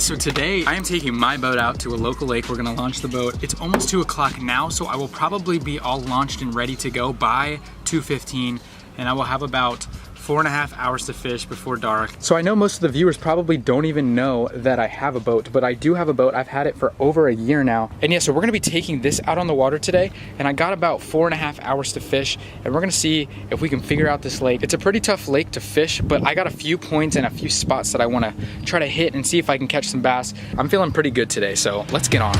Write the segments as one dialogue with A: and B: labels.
A: guys, so today I am taking my boat out to a local lake. We're gonna launch the boat. It's almost 2 o'clock now, so I will probably be all launched and ready to go by 2:15, and I will have about 4.5 hours to fish before dark. So I know most of the viewers probably don't even know that I have a boat, but I do have a boat. I've had it for over a year now. And yeah, so we're gonna be taking this out on the water today, and I got about 4.5 hours to fish, and we're gonna see if we can figure out this lake. It's a pretty tough lake to fish, but I got a few points and a few spots that I wanna try to hit and see if I can catch some bass. I'm feeling pretty good today, so let's get on.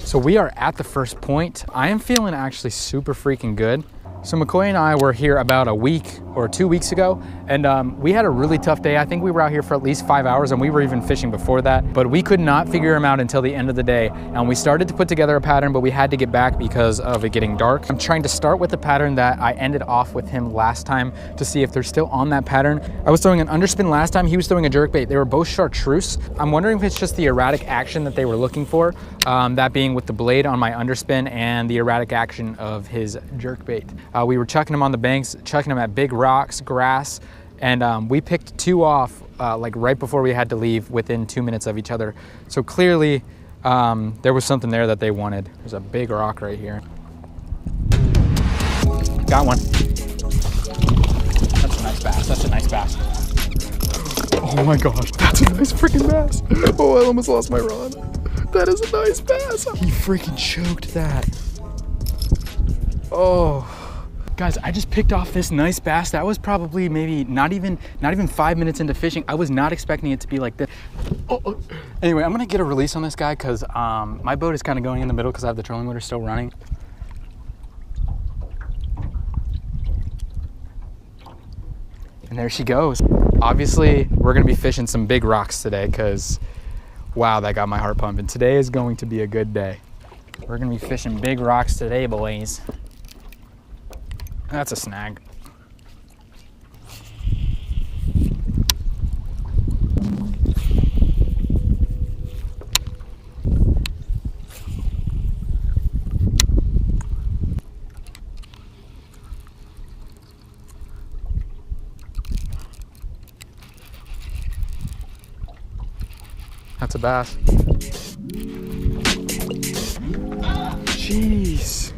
A: So we are at the first point. I am feeling actually super freaking good. So McCoy and I were here about a week or 2 weeks ago, and we had a really tough day. I think we were out here for at least 5 hours, and we were even fishing before that, but we could not figure them out until the end of the day. And we started to put together a pattern, but we had to get back because of it getting dark. I'm trying to start with the pattern that I ended off with him last time to see if they're still on that pattern. I was throwing an underspin last time, he was throwing a jerkbait. They were both chartreuse. I'm wondering if it's just the erratic action that they were looking for, that being with the blade on my underspin and the erratic action of his jerkbait. We were chucking them on the banks, chucking them at big rocks, grass, and we picked 2 off like right before we had to leave within 2 minutes of each other. So clearly there was something there that they wanted. There's a big rock right here. Got one. That's a nice bass, that's a nice bass. Oh my gosh, that's a nice freaking bass. Oh, I almost lost my rod. That is a nice bass. He freaking choked that. Oh. Guys, I just picked off this nice bass. That was probably maybe not even 5 minutes into fishing. I was not expecting it to be like this. Oh. Anyway, I'm gonna get a release on this guy because my boat is kind of going in the middle because I have the trolling motor still running. And there she goes. Obviously, we're gonna be fishing some big rocks today because, wow, that got my heart pumping. Today is going to be a good day. We're gonna be fishing big rocks today, boys. That's a snag. That's a bass. Jeez,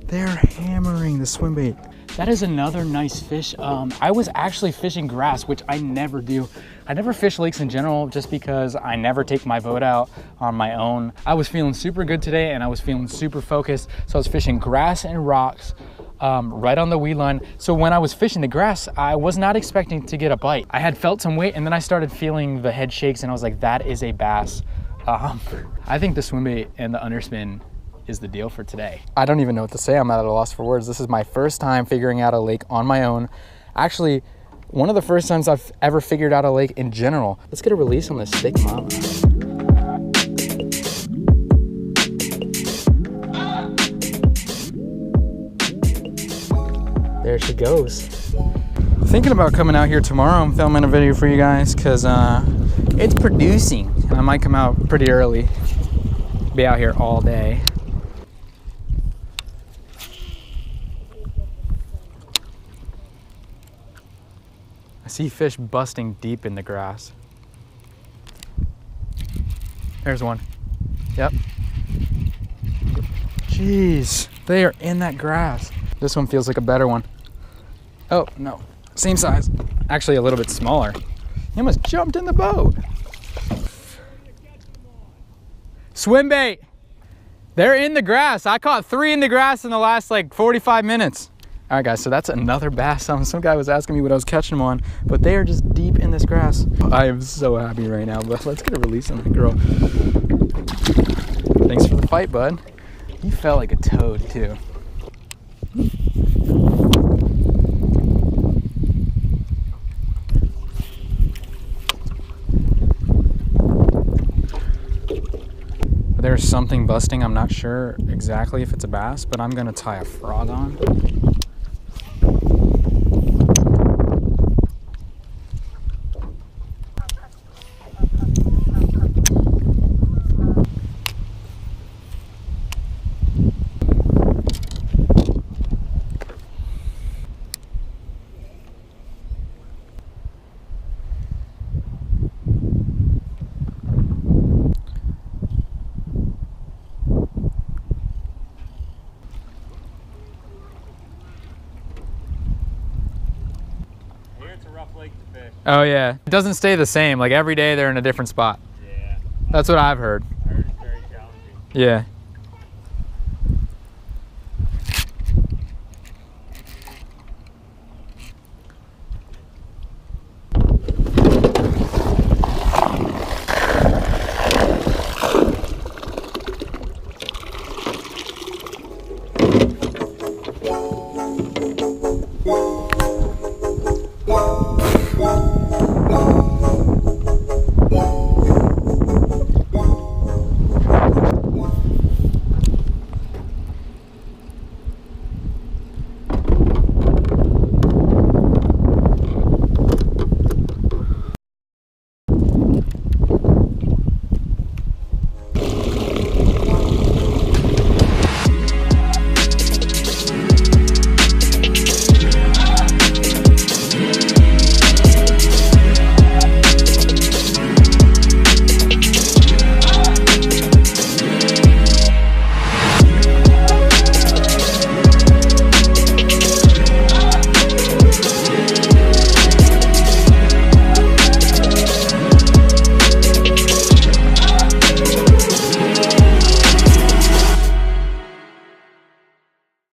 A: they're hammering the swim bait. That is another nice fish. I was actually fishing grass, which I never do. I never fish lakes in general just because I never take my boat out on my own. I was feeling super good today and I was feeling super focused. So I was fishing grass and rocks right on the weed line. So when I was fishing the grass, I was not expecting to get a bite. I had felt some weight and then I started feeling the head shakes and I was like, that is a bass. I think the swim bait and the underspin is the deal for today. I don't even know what to say. I'm at a loss for words. This is my first time figuring out a lake on my own. Actually, one of the first times I've ever figured out a lake in general. Let's get a release on this thick mama. There she goes. Thinking about coming out here tomorrow. I'm filming a video for you guys because it's producing. And I might come out pretty early. Be out here all day. I see fish busting deep in the grass. There's one. Yep. Jeez, they are in that grass. This one feels like a better one. Oh, no, same size. Actually a little bit smaller. He almost jumped in the boat. Swim bait. They're in the grass. I caught 3 in the grass in the last like 45 minutes. All right guys, so that's another bass. Some guy was asking me what I was catching them on, but they are just deep in this grass. I am so happy right now, but let's get a release on that girl. Thanks for the fight, bud. You felt like a toad too. There's something busting. I'm not sure exactly if it's a bass, but I'm gonna tie a frog on. Oh yeah, it doesn't stay the same. Like every day they're in a different spot.
B: Yeah.
A: That's what I've heard.
B: I heard it's very challenging.
A: Yeah.